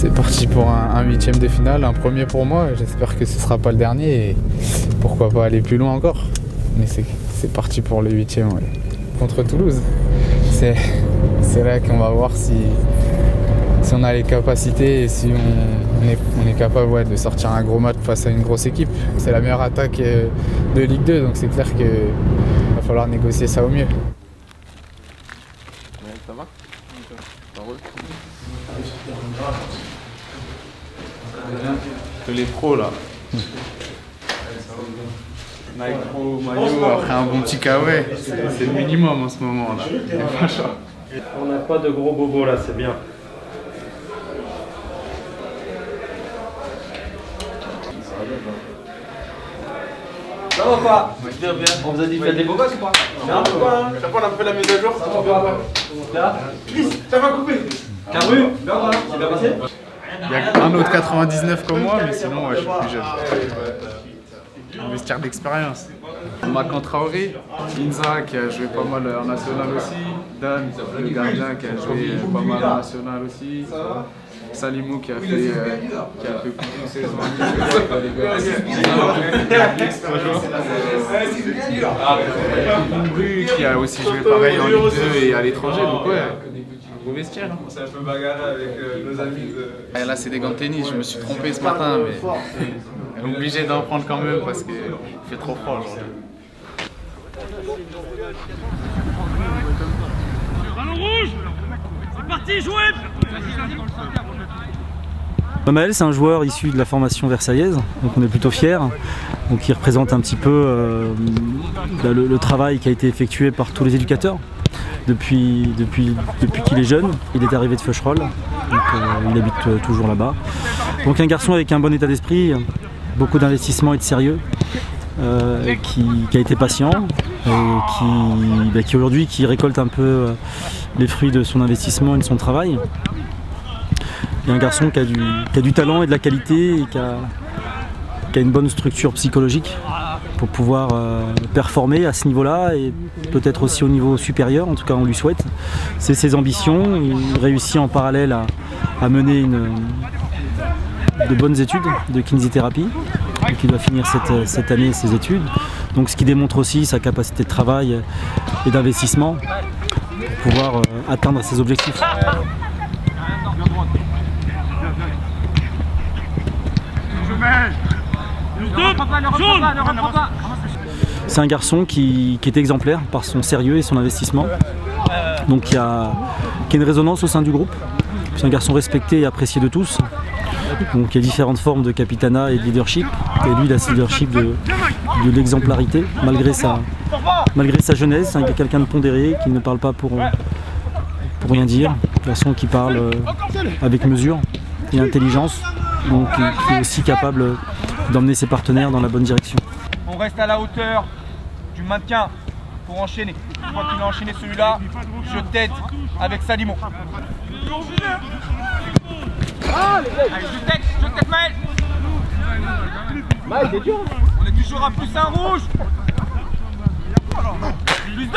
C'est parti pour un huitième de finale, un premier pour moi. J'espère que ce ne sera pas le dernier et pourquoi pas aller plus loin encore. Mais c'est parti pour le huitième, ouais. Contre Toulouse. C'est là qu'on va voir si on a les capacités et si on est capable de sortir un gros match face à une grosse équipe. C'est la meilleure attaque de Ligue 2, donc c'est clair qu'il va falloir négocier ça au mieux. Ça va? Ça roule? Que les pros là. Nike Pro, maillot, après un bon petit kawaii, c'est le minimum en ce moment là. On n'a pas de gros bobos là, c'est bien. Ça va pas? Bien, bien. On vous a dit de faire des beaux gosses ou pas? Un peu pas, hein. Chaque fois on a fait la mise à jour. Ça va pas. Là, Chris, ça va couper. Caru, c'est bien passé? Il y a un autre 99 comme moi, mais sinon ouais, je suis plus jeune. Un vestiaire d'expérience. Makan Traoré, Inza qui a joué pas mal en national aussi, Dan, le gardien qui a joué pas mal en national aussi, Salimou qui a fait plus de saison Bru qui a aussi joué pareil en Ligue 2 et à l'étranger, donc ouais, un gros vestiaire. On s'est un peu bagarré avec nos amis. Et là c'est des gants de tennis, je me suis trompé ce matin, mais obligé d'en prendre quand même parce qu'il fait trop froid aujourd'hui. Ballon rouge. C'est parti, jouez. Maël, c'est un joueur issu de la formation versaillaise, donc on est plutôt fiers. Donc il représente un petit peu le travail qui a été effectué par tous les éducateurs depuis qu'il est jeune. Il est arrivé de Feucherolles, donc il habite toujours là-bas. Donc un garçon avec un bon état d'esprit, beaucoup d'investissement et de sérieux, qui a été patient et qui aujourd'hui récolte un peu les fruits de son investissement et de son travail. Il y a un garçon qui a du talent et de la qualité et qui a une bonne structure psychologique pour pouvoir performer à ce niveau-là et peut-être aussi au niveau supérieur, en tout cas on lui souhaite. C'est ses ambitions, il réussit en parallèle à mener de bonnes études de kinésithérapie. Donc il doit finir cette année ses études. Donc ce qui démontre aussi sa capacité de travail et d'investissement pour pouvoir atteindre ses objectifs. C'est un garçon qui est exemplaire par son sérieux et son investissement. Donc qui a une résonance au sein du groupe. C'est un garçon respecté et apprécié de tous. Donc il y a différentes formes de capitanat et de leadership. Et lui, il a ce leadership de l'exemplarité, malgré sa jeunesse. C'est quelqu'un de pondéré, qui ne parle pas pour rien dire. Un garçon qui parle avec mesure et intelligence. Donc qui est aussi capable d'emmener ses partenaires dans la bonne direction. On reste à la hauteur du maintien pour enchaîner. Une fois qu'il a enchaîné celui-là, je t'aide avec Salimon. Allez, je t'aide Maël. Maël, c'est dur. On est toujours à plus un rouge. Plus 2.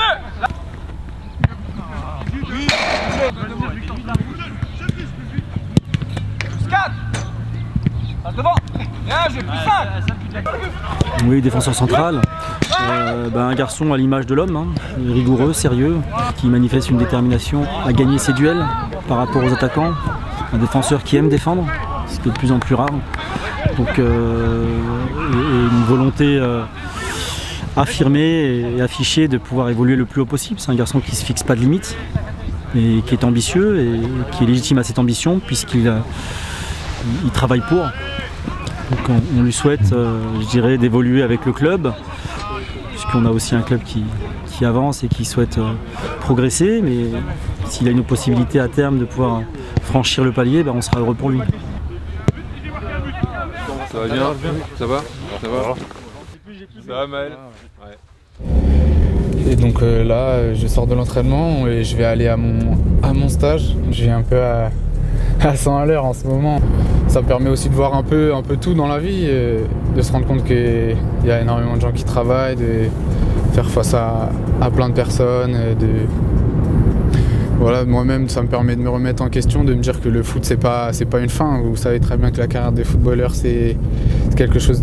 Plus 4. Passe devant. Bien, j'ai plus 5. Oui, défenseur central. Un garçon à l'image de l'homme, rigoureux, sérieux, qui manifeste une détermination à gagner ses duels par rapport aux attaquants. Un défenseur qui aime défendre, ce qui est de plus en plus rare. Donc une volonté affirmée et affichée de pouvoir évoluer le plus haut possible. C'est un garçon qui ne se fixe pas de limites et qui est ambitieux et qui est légitime à cette ambition puisqu'il travaille pour. Donc on lui souhaite, je dirais, d'évoluer avec le club, puisqu'on a aussi un club qui avance et qui souhaite progresser, mais s'il a une possibilité à terme de pouvoir franchir le palier, on sera heureux pour lui. Ça va bien? Ça va? Ça va? Ça va Maël? Et donc là, je sors de l'entraînement et je vais aller à mon stage. J'ai un peu à 100 à l'heure en ce moment. Ça me permet aussi de voir un peu tout dans la vie, de se rendre compte qu'il y a énormément de gens qui travaillent, de faire face à plein de personnes, voilà, moi-même, ça me permet de me remettre en question, de me dire que le foot, c'est pas une fin. Vous savez très bien que la carrière des footballeurs, c'est quelque chose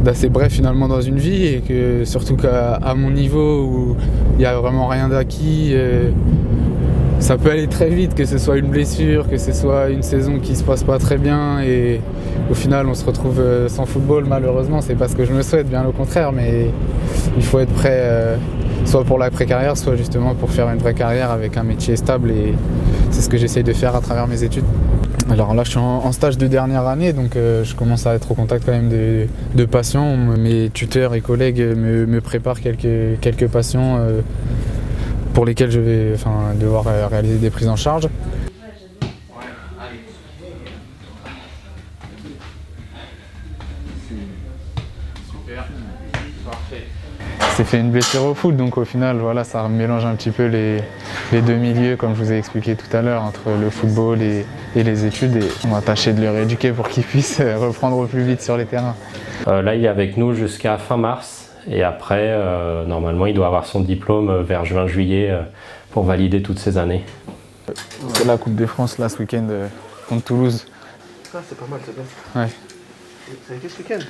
d'assez bref finalement dans une vie, et que surtout qu'à mon niveau où il n'y a vraiment rien d'acquis, ça peut aller très vite, que ce soit une blessure, que ce soit une saison qui se passe pas très bien, et au final on se retrouve sans football. Malheureusement, c'est pas ce que je me souhaite, bien au contraire, mais il faut être prêt soit pour l'après-carrière, soit justement pour faire une vraie carrière avec un métier stable, et c'est ce que j'essaye de faire à travers mes études. Alors là, je suis en stage de dernière année, donc je commence à être au contact quand même de patients. Mes tuteurs et collègues me préparent quelques patients pour lesquels je vais devoir réaliser des prises en charge. C'est fait une blessure au foot, donc au final, voilà, ça mélange un petit peu les deux milieux, comme je vous ai expliqué tout à l'heure, entre le football et les études. Et on va tâcher de le rééduquer pour qu'il puisse reprendre au plus vite sur les terrains. Là, il est avec nous jusqu'à fin mars. Et après, normalement, il doit avoir son diplôme vers juin-juillet pour valider toutes ces années. C'est la Coupe de France, là, ce week-end, contre Toulouse. Ah, c'est pas mal, c'est bien. Ouais. Vous avez fait ce week-end?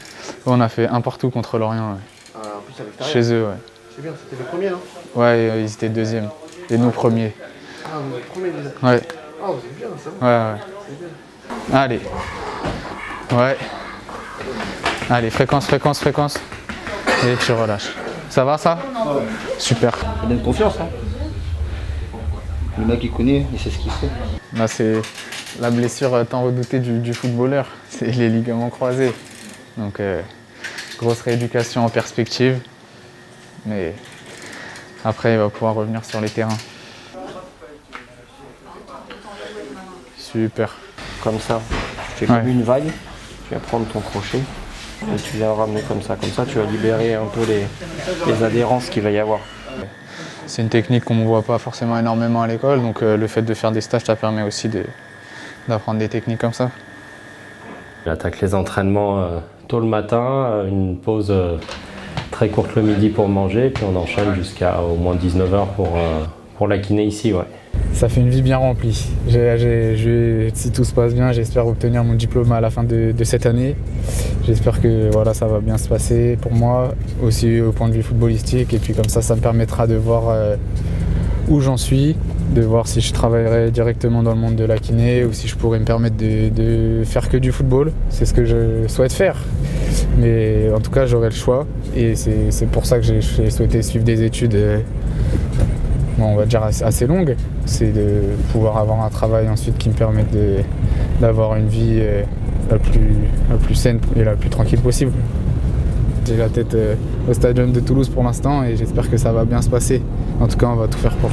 On a fait un partout contre Lorient. Ouais. En plus, à l'extérieur. Chez eux, ouais. C'est bien, c'était le premier, non? Ouais, ils étaient deuxièmes. Et nous, premiers. Ah, vous êtes premier, vous êtes... Ouais. Ah, vous êtes bien, c'est bon. Ouais. C'est bien. Allez. Ouais. Allez, fréquence. Et tu relâches. Ça va, ça? Super. Ça donne confiance, hein. Le mec, il connaît, il sait ce qu'il fait. Là, c'est la blessure tant redoutée du footballeur. C'est les ligaments croisés. Donc, grosse rééducation en perspective. Mais après, il va pouvoir revenir sur les terrains. Super. Comme ça, tu fais comme une vague, tu vas prendre ton crochet et tu viens ramener comme ça tu vas libérer un peu les adhérences qu'il va y avoir. C'est une technique qu'on ne voit pas forcément énormément à l'école, donc le fait de faire des stages, ça permet aussi d'apprendre des techniques comme ça. Il attaque les entraînements tôt le matin, une pause très courte le midi pour manger, puis on enchaîne jusqu'à au moins 19h pour la kiné ici. Ouais. Ça fait une vie bien remplie. Si tout se passe bien, j'espère obtenir mon diplôme à la fin de cette année. J'espère que voilà, ça va bien se passer pour moi, aussi au point de vue footballistique. Et puis comme ça me permettra de voir où j'en suis, de voir si je travaillerai directement dans le monde de la kiné ou si je pourrais me permettre de faire que du football. C'est ce que je souhaite faire. Mais en tout cas, j'aurai le choix. Et c'est pour ça que j'ai souhaité suivre des études on va dire assez longues. C'est de pouvoir avoir un travail ensuite qui me permette d'avoir une vie la plus saine et la plus tranquille possible. J'ai la tête au stadium de Toulouse pour l'instant et j'espère que ça va bien se passer. En tout cas, on va tout faire pour.